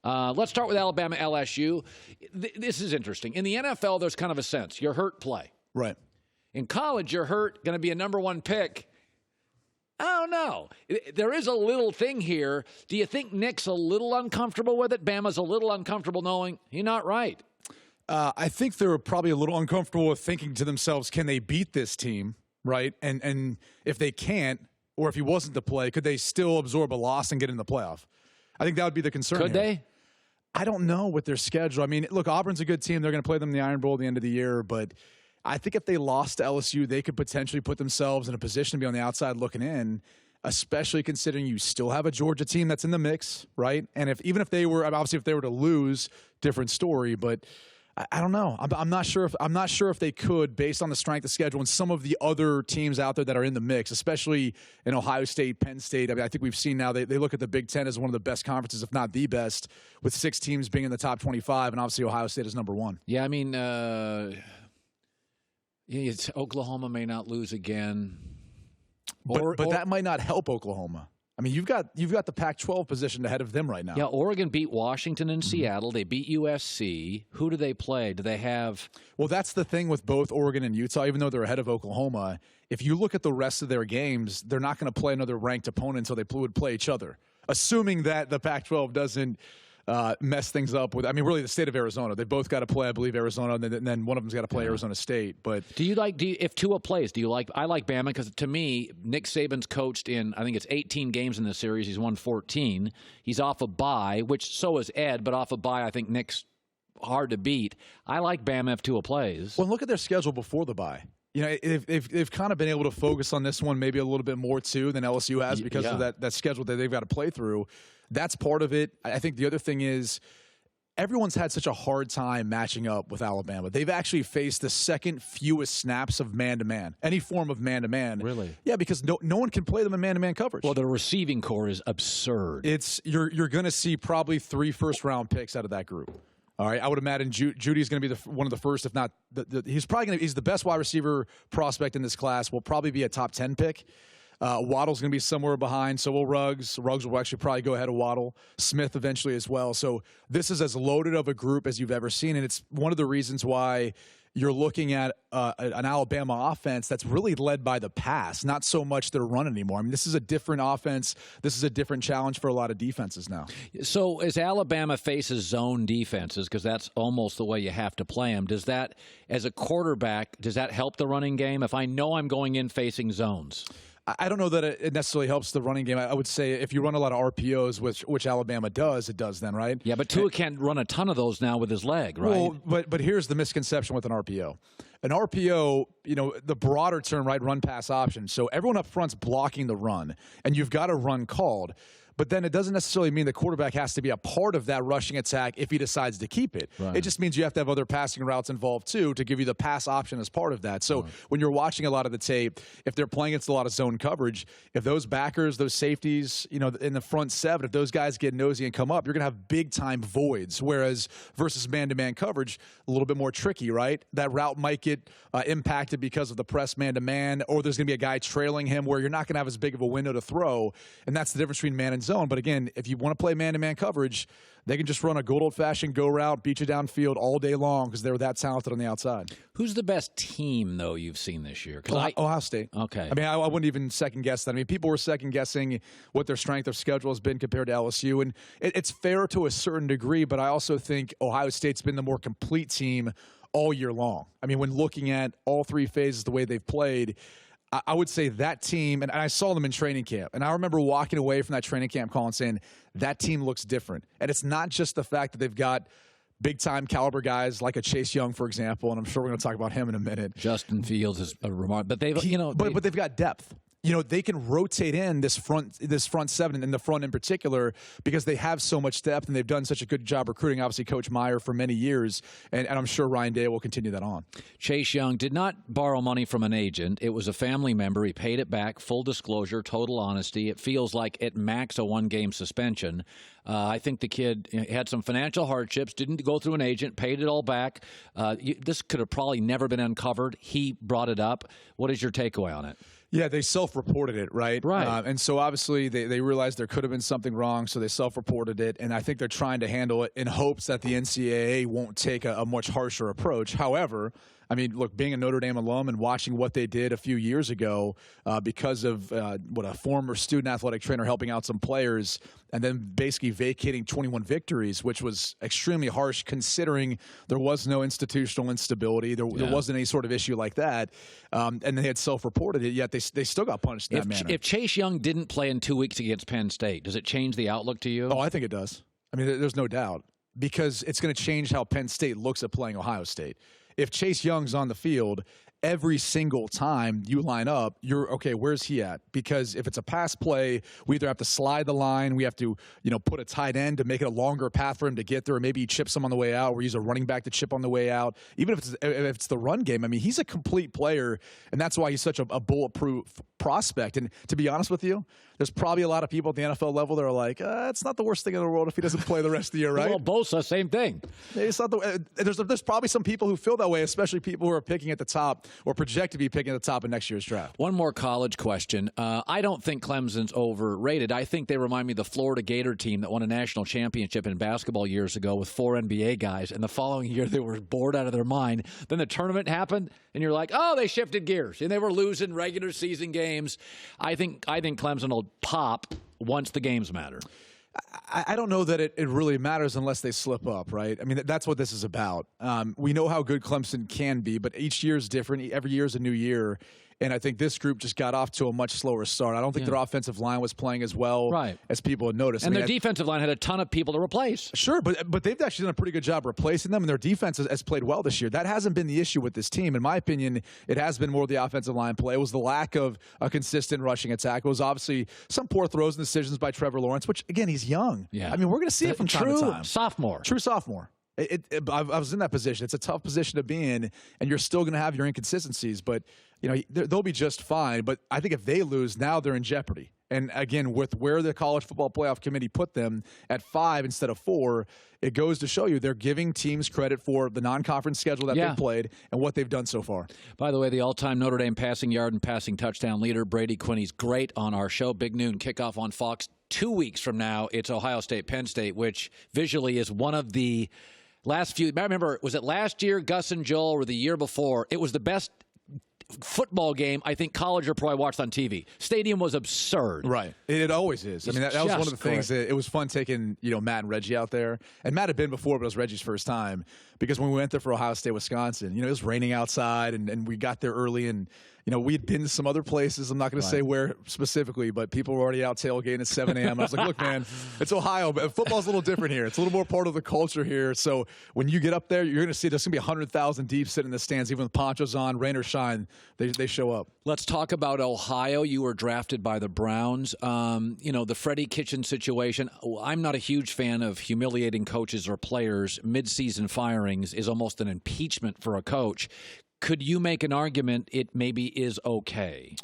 Let's start with Alabama LSU. This is interesting. In the NFL, there's kind of a sense. You're hurt, play. Right. In college, you're hurt, going to be a number one pick. I don't know. There is a little thing here. Do you think Nick's a little uncomfortable with it? Bama's a little uncomfortable knowing you're not right. I think they're probably a little uncomfortable with thinking to themselves, can they beat this team, right? And if they can't, or if he wasn't to play, could they still absorb a loss and get in the playoff? I think that would be the concern. Could they? I don't know with their schedule. I mean, look, Auburn's a good team. They're going to play them in the Iron Bowl at the end of the year, but I think if they lost to LSU, they could potentially put themselves in a position to be on the outside looking in, especially considering you still have a Georgia team that's in the mix, right? And even if they were, obviously if they were to lose, different story, but I don't know. I'm not sure if they could, based on the strength of schedule and some of the other teams out there that are in the mix, especially in Ohio State, Penn State. I mean, I think we've seen now they look at the Big Ten as one of the best conferences, if not the best, with 6 teams being in the top 25, and obviously Ohio State is number 1. Yeah, I mean, Oklahoma may not lose again, but that might not help Oklahoma. I mean, you've got the Pac-12 positioned ahead of them right now. Yeah, Oregon beat Washington and Seattle. They beat USC. Who do they play? Do they have? Well, that's the thing with both Oregon and Utah. Even though they're ahead of Oklahoma, if you look at the rest of their games, they're not going to play another ranked opponent until they would play each other, assuming that the Pac-12 doesn't mess things up with. I mean, really, the state of Arizona. They both got to play, I believe, Arizona, and then one of them's got to play Arizona State. But if Tua plays, I like Bama because to me, Nick Saban's coached in, I think it's 18 games in this series. He's won 14. He's off a bye, which so is Ed, but off a bye, I think Nick's hard to beat. I like Bama if Tua plays. Well, look at their schedule before the bye. You know, they've kind of been able to focus on this one maybe a little bit more, too, than LSU has because of that schedule that they've got to play through. That's part of it. I think the other thing is everyone's had such a hard time matching up with Alabama. They've actually faced the second fewest snaps of man-to-man, any form of man-to-man. Really? Yeah, because no one can play them in man-to-man coverage. Well, the receiving core is absurd. You're going to see probably 3 first-round picks out of that group. All right, I would imagine Judy's going to be one of the first, if not he's the best wide receiver prospect in this class. Will probably be a top 10 pick. Waddle's going to be somewhere behind. So will Ruggs. Ruggs will actually probably go ahead of Waddle. Smith eventually as well. So this is as loaded of a group as you've ever seen, and it's one of the reasons why you're looking at an Alabama offense that's really led by the pass, not so much their run anymore. I mean, this is a different offense. This is a different challenge for a lot of defenses now. So as Alabama faces zone defenses, because that's almost the way you have to play them, does that, as a quarterback, does that help the running game if I know I'm going in facing zones? I don't know that it necessarily helps the running game. I would say if you run a lot of RPOs, which Alabama does, it does then, right? Yeah, but Tua can't run a ton of those now with his leg, right? Well, but here's the misconception with an RPO. An RPO, the broader term, right, run-pass option. So everyone up front's blocking the run, and you've got a run called. But then it doesn't necessarily mean the quarterback has to be a part of that rushing attack if he decides to keep it. Right. It just means you have to have other passing routes involved, too, to give you the pass option as part of that. So when you're watching a lot of the tape, if they're playing against a lot of zone coverage, if those backers, those safeties, in the front 7, if those guys get nosy and come up, you're going to have big-time voids. Whereas versus man-to-man coverage, a little bit more tricky, right? That route might get impacted because of the press man-to-man, or there's going to be a guy trailing him where you're not going to have as big of a window to throw. And that's the difference between man and zone. But again, if you want to play man-to-man coverage, they can just run a good old-fashioned go route, beat you downfield all day long because they're that talented on the outside. Who's the best team, though, you've seen this year? Ohio State. Okay. I mean, I wouldn't even second-guess that. I mean, people were second-guessing what their strength of schedule has been compared to LSU, and it's fair to a certain degree, but I also think Ohio State's been the more complete team all year long. I mean, when looking at all 3 phases, the way they've played, I would say that team, and I saw them in training camp, and I remember walking away from that training camp call and saying, that team looks different. And it's not just the fact that they've got big-time caliber guys like a Chase Young, for example, and I'm sure we're going to talk about him in a minute. Justin Fields is a remark, but they've, but they've got depth. They can rotate in this front 7 and the front in particular because they have so much depth and they've done such a good job recruiting, obviously, Coach Meyer for many years, and I'm sure Ryan Day will continue that on. Chase Young did not borrow money from an agent. It was a family member. He paid it back, full disclosure, total honesty. It feels like at max a 1-game suspension. I think the kid had some financial hardships, didn't go through an agent, paid it all back. This could have probably never been uncovered. He brought it up. What is your takeaway on it? Yeah, they self-reported it, right? Right. And so obviously they realized there could have been something wrong, so they self-reported it. And I think they're trying to handle it in hopes that the NCAA won't take a much harsher approach. However, I mean, look, being a Notre Dame alum and watching what they did a few years ago because of a former student athletic trainer helping out some players and then basically vacating 21 victories, which was extremely harsh considering there was no institutional instability. There wasn't any sort of issue like that. And they had self-reported it, yet they still got punished in that manner. If Chase Young didn't play in 2 weeks against Penn State, does it change the outlook to you? Oh, I think it does. I mean, there's no doubt because it's going to change how Penn State looks at playing Ohio State. If Chase Young's on the field, every single time you line up, you're okay, where's he at? Because if it's a pass play, we either have to slide the line, we have to, put a tight end to make it a longer path for him to get there, or maybe he chips him on the way out, or use a running back to chip on the way out. Even if it's the run game, I mean, he's a complete player, and that's why he's such a bulletproof prospect. And to be honest with you, there's probably a lot of people at the NFL level that are like, it's not the worst thing in the world if he doesn't play the rest of the year, right? Well, Bosa, same thing. It's not there's probably some people who feel that way, especially people who are picking at the top or project to be picking at the top of next year's draft. One more college question. I don't think Clemson's overrated. I think they remind me of the Florida Gator team that won a national championship in basketball years ago with 4 NBA guys, and the following year they were bored out of their mind. Then the tournament happened, and you're like, oh, they shifted gears, and they were losing regular season games. I think Clemson will pop once the games matter. I don't know that it really matters unless they slip up, right? I mean, that's what this is about. We know how good Clemson can be, but each year is different. Every year is a new year. And I think this group just got off to a much slower start. I don't think their offensive line was playing as well as people had noticed. And their defensive line had a ton of people to replace. Sure, but they've actually done a pretty good job replacing them, and their defense has played well this year. That hasn't been the issue with this team. In my opinion, it has been more the offensive line play. It was the lack of a consistent rushing attack. It was obviously some poor throws and decisions by Trevor Lawrence, which, again, he's young. Yeah. I mean, we're going to see it from time to time. True sophomore. I was in that position. It's a tough position to be in, and you're still going to have your inconsistencies, but they'll be just fine. But I think if they lose, now they're in jeopardy. And again, with where the College Football Playoff Committee put them at 5 instead of 4, it goes to show you they're giving teams credit for the non-conference schedule that they played and what they've done so far. By the way, the all-time Notre Dame passing yard and passing touchdown leader, Brady Quinn, he's great on our show. Big noon kickoff on Fox. 2 weeks from now, it's Ohio State, Penn State, which visually is one of the last few. I remember, was it last year, Gus and Joel, or the year before? It was the best football game I think college or pro I watched on TV. Stadium was absurd. Right. It always is. I mean, that was one of the things that it was fun taking, Matt and Reggie out there. And Matt had been before, but it was Reggie's first time because when we went there for Ohio State, Wisconsin, it was raining outside and we got there early and, we'd been to some other places. I'm not going to say where specifically, but people were already out tailgating at 7 a.m. I was like, look, man, it's Ohio, but football's a little different here. It's a little more part of the culture here. So when you get up there, you're going to see there's going to be 100,000 deep sitting in the stands, even with ponchos on, rain or shine, they show up. Let's talk about Ohio. You were drafted by the Browns. The Freddie Kitchens situation. I'm not a huge fan of humiliating coaches or players. Mid-season firings is almost an impeachment for a coach. Could you make an argument it maybe is okay?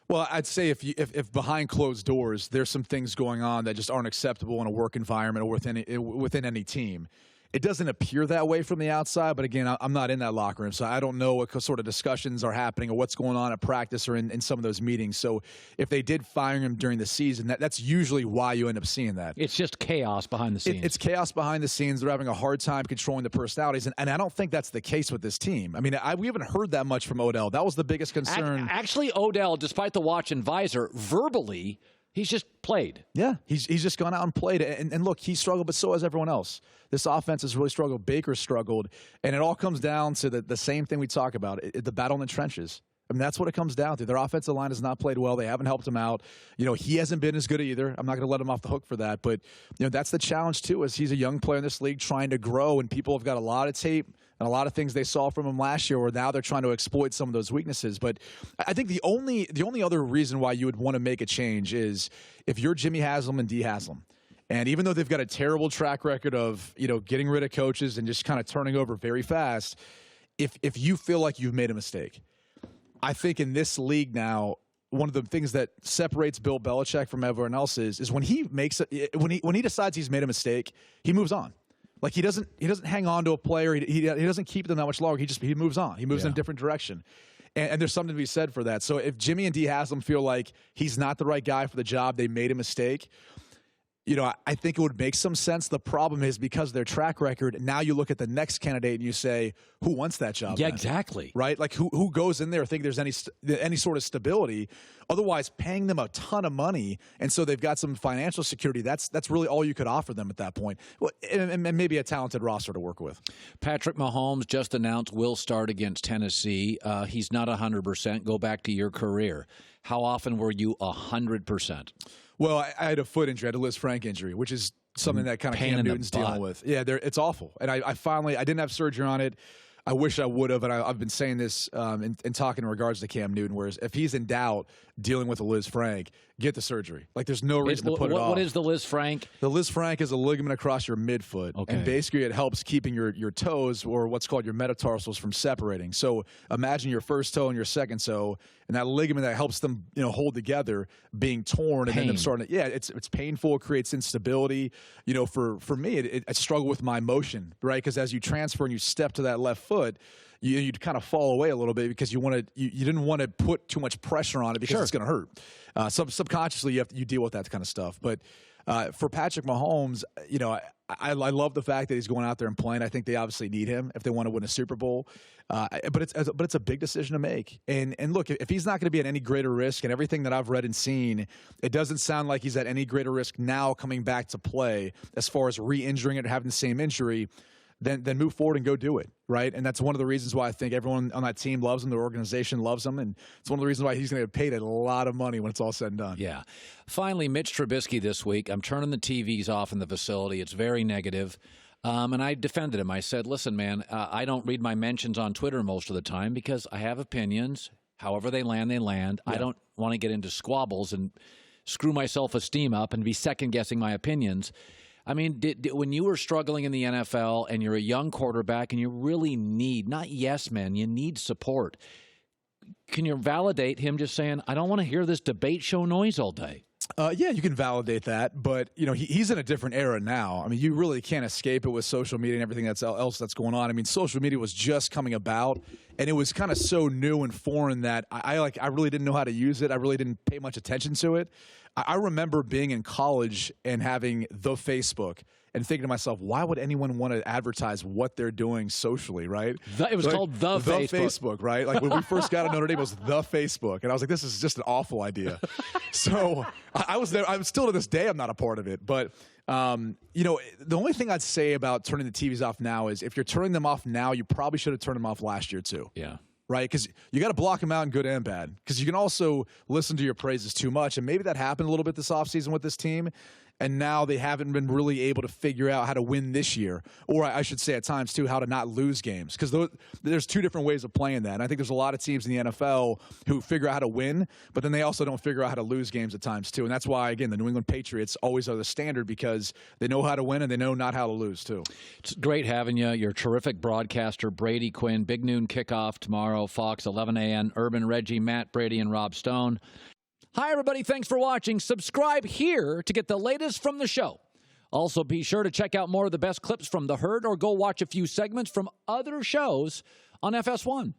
Well, I'd say if behind closed doors, there's some things going on that just aren't acceptable in a work environment or within any team. It doesn't appear that way from the outside, but again, I'm not in that locker room, so I don't know what sort of discussions are happening or what's going on at practice or in some of those meetings. So if they did fire him during the season, that's usually why you end up seeing that. It's just chaos behind the scenes. It's chaos behind the scenes. They're having a hard time controlling the personalities, and I don't think that's the case with this team. I mean, we haven't heard that much from Odell. That was the biggest concern. Actually, Odell, despite the watch and visor, verbally, he's just played. Yeah, he's just gone out and played. And look, he struggled, but so has everyone else. This offense has really struggled. Baker struggled. And it all comes down to the same thing we talk about, the battle in the trenches. I mean, that's what it comes down to. Their offensive line has not played well. They haven't helped him out. He hasn't been as good either. I'm not going to let him off the hook for that. But, that's the challenge, too, is he's a young player in this league trying to grow, and people have got a lot of tape and a lot of things they saw from him last year where now they're trying to exploit some of those weaknesses. But I think the only other reason why you would want to make a change is if you're Jimmy Haslam and Dee Haslam. And even though they've got a terrible track record of, getting rid of coaches and just kind of turning over very fast, if you feel like you've made a mistake, I think in this league now, one of the things that separates Bill Belichick from everyone else is when he decides he's made a mistake, he moves on. Like he doesn't hang on to a player. He doesn't keep them that much longer. He moves on. He moves in a different direction. And there's something to be said for that. So if Jimmy and D Haslam feel like he's not the right guy for the job, they made a mistake, I think it would make some sense. The problem is because of their track record, now you look at the next candidate and you say, who wants that job? Yeah, then? exactly. Right? Like who goes in there think there's any sort of stability? Otherwise, paying them a ton of money, and so they've got some financial security. That's really all you could offer them at that point. Well, and maybe a talented roster to work with. Patrick Mahomes just announced will start against Tennessee. He's not 100%. Go back to your career. How often were you 100%? Well, I had a foot injury. I had a Liz Frank injury, which is something that kind of Cam Newton's dealing with. Yeah, it's awful. And I didn't have surgery on it. I wish I would have, and I've been saying this in talking in regards to Cam Newton, whereas if he's in doubt dealing with a Liz Frank, get the surgery. Like, there's no reason to put it off. What is the Liz Frank? The Liz Frank is a ligament across your midfoot, and basically it helps keeping your toes, or what's called your metatarsals, from separating. So imagine your first toe and your second toe, and that ligament that helps them hold together being torn, and then them starting to, it's painful. It creates instability. For me, I struggle with my motion, right? Because as you transfer and you step to that left foot, you'd kind of fall away a little bit because you didn't want to put too much pressure on it because it's going to hurt. Subconsciously, you deal with that kind of stuff. But for Patrick Mahomes, I love the fact that he's going out there and playing. I think they obviously need him if they want to win a Super Bowl. But it's a big decision to make. And look, if he's not going to be at any greater risk, and everything that I've read and seen, it doesn't sound like he's at any greater risk now coming back to play as far as re-injuring it or having the same injury. Then move forward and go do it, right? And that's one of the reasons why I think everyone on that team loves him, the organization loves him, and it's one of the reasons why he's going to get paid a lot of money when it's all said and done. Yeah. Finally, Mitch Trubisky this week. I'm turning the TVs off in the facility. It's very negative. And I defended him. I said, listen, man, I don't read my mentions on Twitter most of the time because I have opinions. However they land, they land. Yeah. I don't want to get into squabbles and screw my self-esteem up and be second-guessing my opinions. I mean, when you were struggling in the NFL and you're a young quarterback and you really need, not yes men, you need support, can you validate him just saying, I don't want to hear this debate show noise all day? Yeah, you can validate that, but he's in a different era now. I mean, you really can't escape it with social media and everything else that's going on. I mean, social media was just coming about, and it was kind of so new and foreign that I really didn't know how to use it. I really didn't pay much attention to it. I remember being in college and having the Facebook and thinking to myself, why would anyone want to advertise what they're doing socially, right? It was called the Facebook, right? Like when we first got to Notre Dame, it was the Facebook. And I was like, this is just an awful idea. So I was there. I'm still to this day, I'm not a part of it. But, the only thing I'd say about turning the TVs off now is if you're turning them off now, you probably should have turned them off last year too. Yeah. Right? Because you got to block them out in good and bad. Because you can also listen to your praises too much. And maybe that happened a little bit this offseason with this team. And now they haven't been really able to figure out how to win this year. Or I should say at times, too, how to not lose games. Because there's two different ways of playing that. And I think there's a lot of teams in the NFL who figure out how to win, but then they also don't figure out how to lose games at times, too. And that's why, again, the New England Patriots always are the standard because they know how to win and they know not how to lose, too. It's great having you. You're a terrific broadcaster, Brady Quinn. Big noon kickoff tomorrow, Fox, 11 a.m. Urban, Reggie, Matt, Brady, and Rob Stone. Hi, everybody. Thanks for watching. Subscribe here to get the latest from the show. Also, be sure to check out more of the best clips from The Herd or go watch a few segments from other shows on FS1.